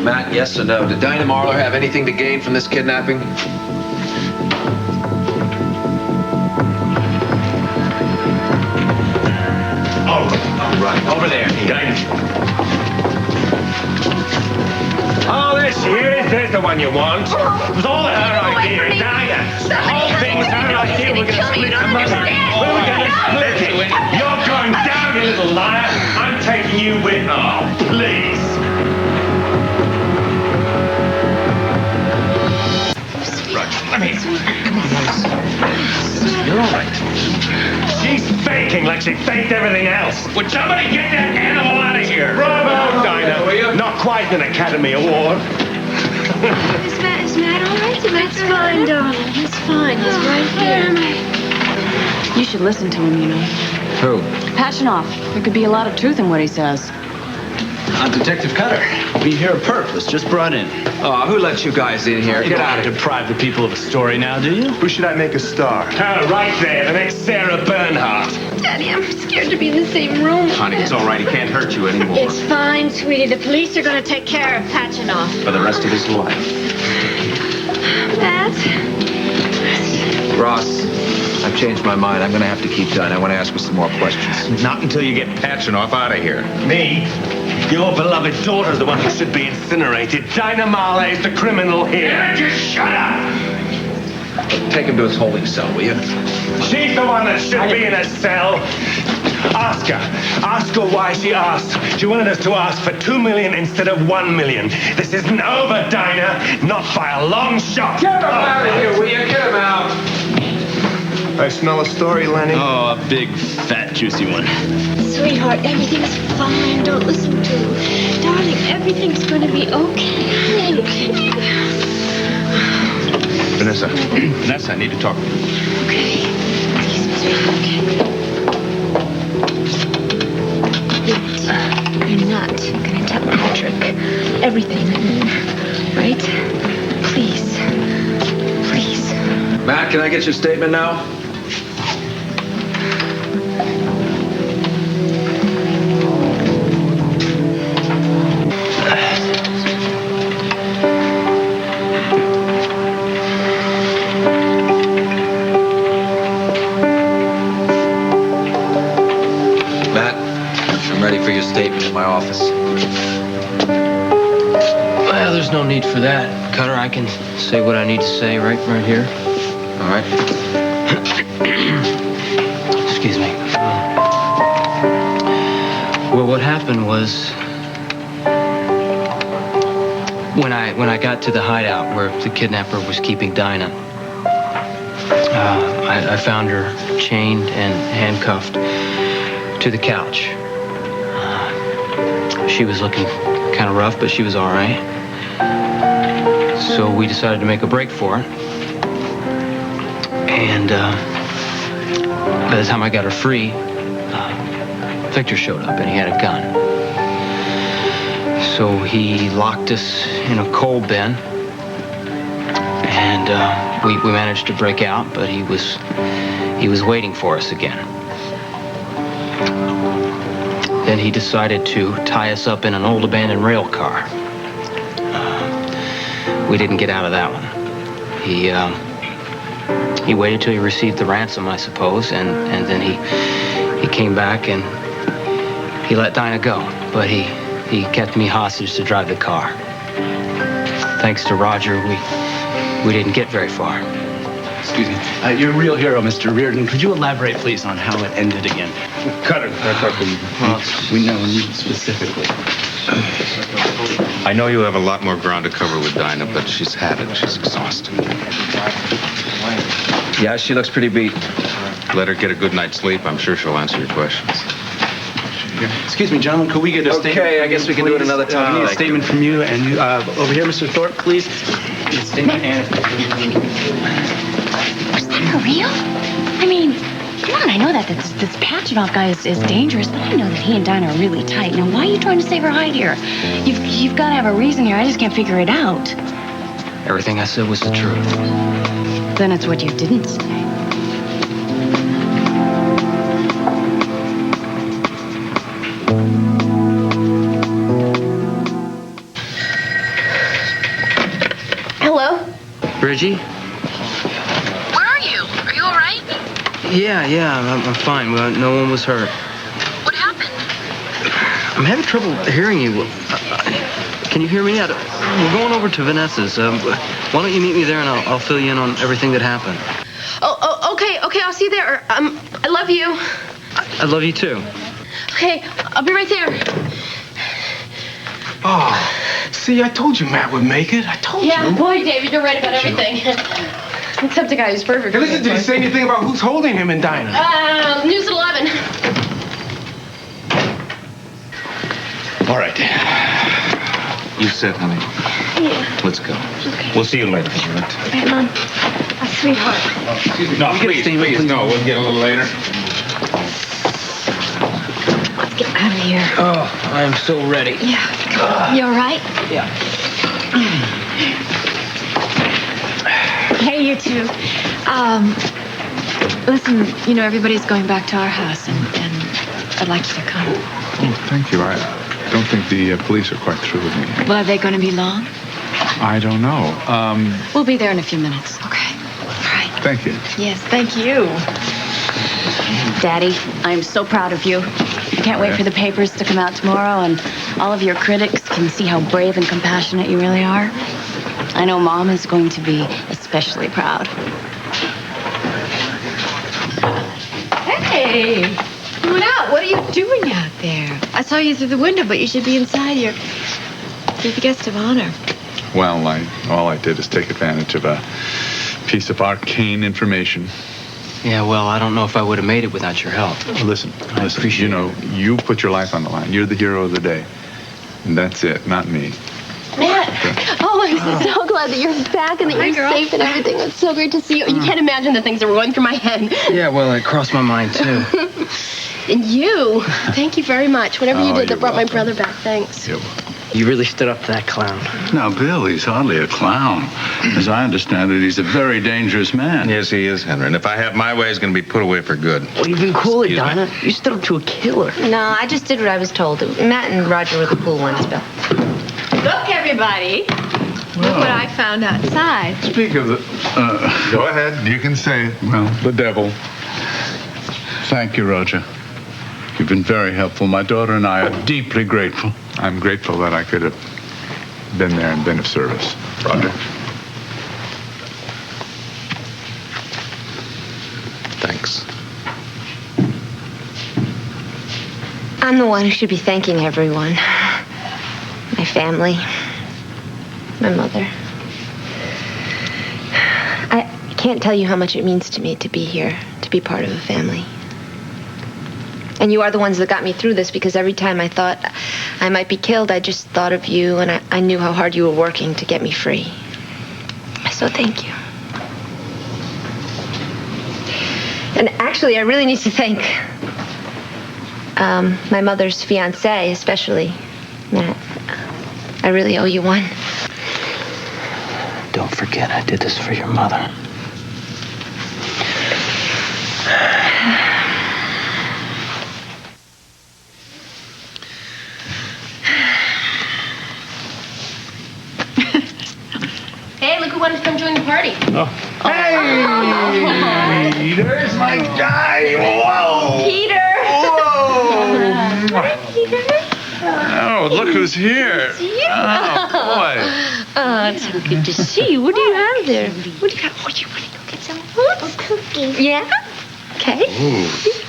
Matt, yes or no? Did Dinah Marlar have anything to gain from this kidnapping? Oh, right. Over there. Oh, there she is. There's the one you want. It was all her idea, Dinah. The whole thing was her idea. We're going to split the money. We were going to split it. You're going down, you little liar. I'm taking you with. Oh, please. Right. Come on, Vanessa. You're all right. She's faking like she faked everything else. Would somebody get that animal out of here? Bravo, Dinah. Not quite an Academy Award. Is Matt all right? Matt's fine, darling. He's fine. He's right here. You should listen to him, you know. Who? Passionoff. There could be a lot of truth in what he says. I'm Detective Cutter. Be here of purpose. Just brought in. Oh, who let you guys in here? You Get don't out want of to here. deprive the people of a story now, do you? Who should I make a star? Her, right there. The next Sarah Bernhardt. Daddy, I'm scared to be in the same room. Honey, it's all right. He can't hurt you anymore. It's fine, sweetie. The police are going to take care of Passionoff. For the rest of his life. Matt? Ross, I've changed my mind. I'm going to have to keep Dinah. I want to ask her some more questions. Not until you get Passionoff out of here. Me? Your beloved daughter's the one who should be incinerated. Dinah Marley is the criminal here. Just shut up! Take him to his holding cell, will you? She's the one that should be in a cell. Ask her. Ask her why she asked. She wanted us to ask for $2 million instead of $1 million. This isn't over, Dinah. Not by a long shot. Get him out of here, will you? Get him out. I smell a story, Lenny. Oh, a big, fat, juicy one. Sweetheart, everything's fine. Don't listen to him. Darling, everything's going to be okay. Vanessa. Vanessa, I need to talk to you. Okay. Excuse me, sweetheart. Okay. You're not going to tell Patrick everything, right? Please. Please. Matt, can I get your statement now? For your statement in my office. Well, there's no need for that. Cutter, I can say what I need to say right here. All right. Excuse me. Well, what happened was when I got to the hideout where the kidnapper was keeping Dinah, I found her chained and handcuffed to the couch. She was looking kind of rough, but she was all right. So we decided to make a break for it. And by the time I got her free, Victor showed up and he had a gun. So he locked us in a coal bin. And we managed to break out, but he was waiting for us again. Then he decided to tie us up in an old abandoned rail car. We didn't get out of that one. He waited till he received the ransom, I suppose, and then he came back and he let Dinah go. But he kept me hostage to drive the car. Thanks to Roger, we didn't get very far. Excuse me. You're a real hero, Mr. Reardon. Could you elaborate, please, on how it ended again? Cutter. We know you specifically. I know you have a lot more ground to cover with Dinah, but she's had it. She's exhausted. Yeah, she looks pretty beat. Let her get a good night's sleep. I'm sure she'll answer your questions. Excuse me, gentlemen. Could we get a statement? Okay, I guess we can do it another time. We need a statement from you. And you, over here, Mr. Thorpe, please. A statement and... Was that for real? I mean, come on, I know that this Passionoff guy is dangerous, but I know that he and Dinah are really tight. Now, why are you trying to save her hide here? You've got to have a reason here. I just can't figure it out. Everything I said was the truth. Then it's what you didn't say. Bridgie? Where are you? Are you all right? Yeah, I'm fine. Well, no one was hurt. What happened? I'm having trouble hearing you. Can you hear me? We're going over to Vanessa's. Why don't you meet me there and I'll fill you in on everything that happened. Oh, okay, I'll see you there. I love you. I love you too. Okay, I'll be right there. Oh, see, I told you Matt would make it. I told you. Yeah, boy, David, you're right about everything. Except a guy who's perfect. Hey, listen, did he say anything about who's holding him and Dinah? News at 11. All right. You sit, honey. Yeah. Let's go. Okay. We'll see you later. Hey, Mom. Sweetheart. Excuse me. No, please. No, we'll get a little later. Let's get out of here. Oh, I'm so ready. Yeah. You all right? Yeah. Hey, you two. Listen, everybody's going back to our house, and I'd like you to come. Oh, thank you. I don't think the police are quite through with me. Well, are they going to be long? I don't know. We'll be there in a few minutes. Okay. All right. Thank you. Yes, thank you. Daddy, I'm so proud of you. I can't wait for the papers to come out tomorrow, and all of your critics can see how brave and compassionate you really are. I know Mom is going to be especially proud. Hey, coming out. What are you doing out there? I saw you through the window, but you should be inside. You're the guest of honor. Well, all I did is take advantage of a piece of arcane information. Yeah, well, I don't know if I would have made it without your help. Listen, you put your life on the line. You're the hero of the day. And that's it, not me. Matt, I'm so glad that you're back and that you're safe and everything. It's so great to see you. You can't imagine the things that were going through my head. Yeah, well, it crossed my mind, too. And you, thank you very much. Whatever you did that brought welcome. my brother back, thanks. You really stood up to that clown. Now, Bill, he's hardly a clown. As I understand it, he's a very dangerous man. Yes, he is, Henry. And if I have my way, he's going to be put away for good. Well, you've been cooler, Dinah. You stood up to a killer. No, I just did what I was told. Matt and Roger were the cool ones, Bill. Look, everybody. Look what I found outside. Speak of the... Go ahead. You can say it. Well, The devil. thank you, Roger. You've been very helpful. My daughter and I are deeply grateful. I'm grateful that I could have been there and been of service. Roger. Thanks. I'm the one who should be thanking everyone. My family. My mother. I can't tell you how much it means to me to be here, to be part of a family. And you are the ones that got me through this, because every time I thought I might be killed, I just thought of you, and I knew how hard you were working to get me free. So thank you. And actually, I really need to thank my mother's fiancé, especially Matt. I really owe you one. Don't forget, I did this for your mother. Hey, look who wanted to come join the party. Hey! There's my guy! Whoa! Peter. Whoa! Peter. Oh, look who's here. Oh, boy. Oh, it's so good to see you. What do you have there? What do you got? Oh, you want to go get some food? Cookies. Yeah? Okay.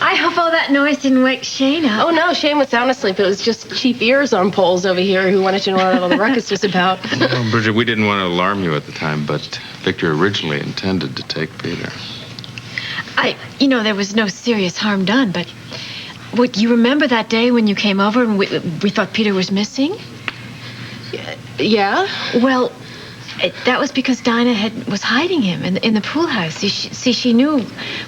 I hope all that noise didn't wake Shane up. Oh, no, Shane was sound asleep. It was just cheap ears on poles over here who wanted to know what all the ruckus was about. Well, Bridget, we didn't want to alarm you at the time, but Victor originally intended to take Peter. There was no serious harm done, but you remember that day when you came over and we thought Peter was missing? Yeah? Well, that was because Dinah was hiding him in the pool house. She knew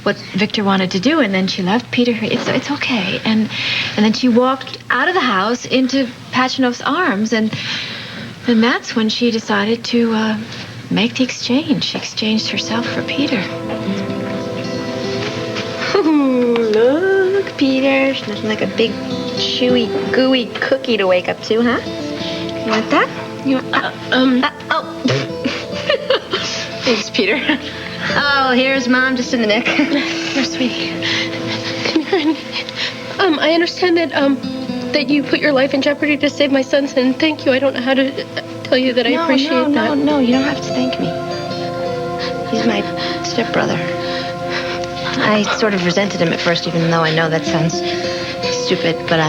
what Victor wanted to do, and then she left Peter. It's okay. And then she walked out of the house into Pachinov's arms, and that's when she decided to make the exchange. She exchanged herself for Peter. Ooh, look, Peter. She's nothing like a big, chewy, gooey cookie to wake up to, huh? You want that? You want... Thanks, Peter. Oh, here's Mom, just in the nick. Here, sweetie. Come here. I understand that you put your life in jeopardy to save my sons, and thank you. I don't know how to tell you that I appreciate that. No, you don't have to thank me. He's my stepbrother. I sort of resented him at first, even though I know that sounds stupid, but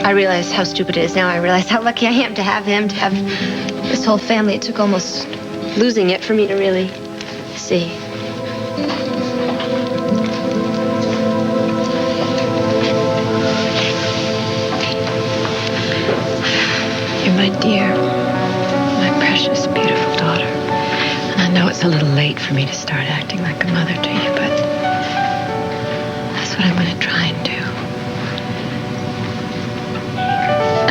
I realize how stupid it is now. I realize how lucky I am to have him, to have this whole family. It took almost losing it for me to really see. You're my dear, my precious, beautiful daughter. And I know it's a little late for me to start acting like a mother to you, but that's what I'm going to try and do.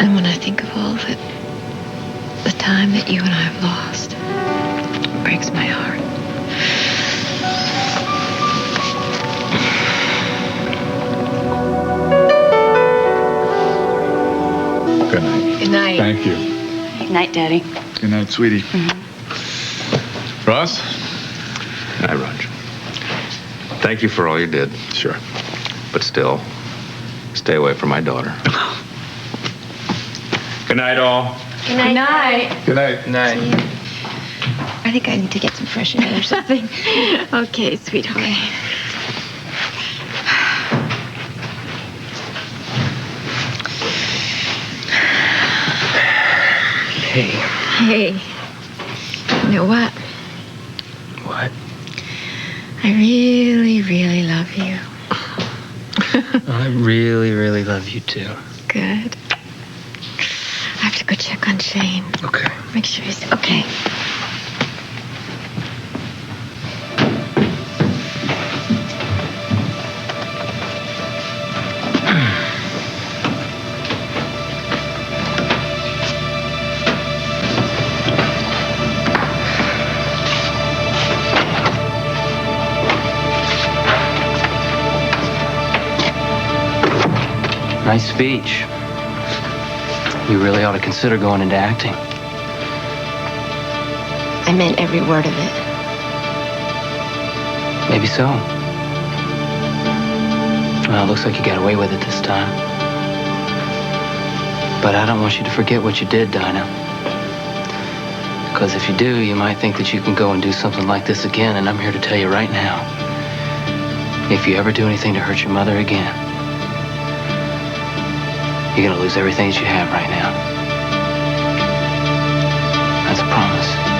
And when I think of all the time that you and I have lost, it breaks my heart. Good night. Good night. Thank you. Good night, Daddy. Good night, sweetie. Ross? Hi, Roger. Thank you for all you did. Sure. But still, stay away from my daughter. Good night, all. Good night. Good night. Night. I think I need to get some fresh air or something. Okay, sweetheart. Hey, you know what? What? I really, really love you. I really, really love you too. Good. I have to go check on Shane. Okay. Make sure he's okay. Nice speech. You really ought to consider going into acting. I meant every word of it. Maybe so. Well, it looks like you got away with it this time. But I don't want you to forget what you did, Dinah. Because if you do, you might think that you can go and do something like this again, and I'm here to tell you right now, if you ever do anything to hurt your mother again, you're gonna lose everything that you have right now. That's a promise.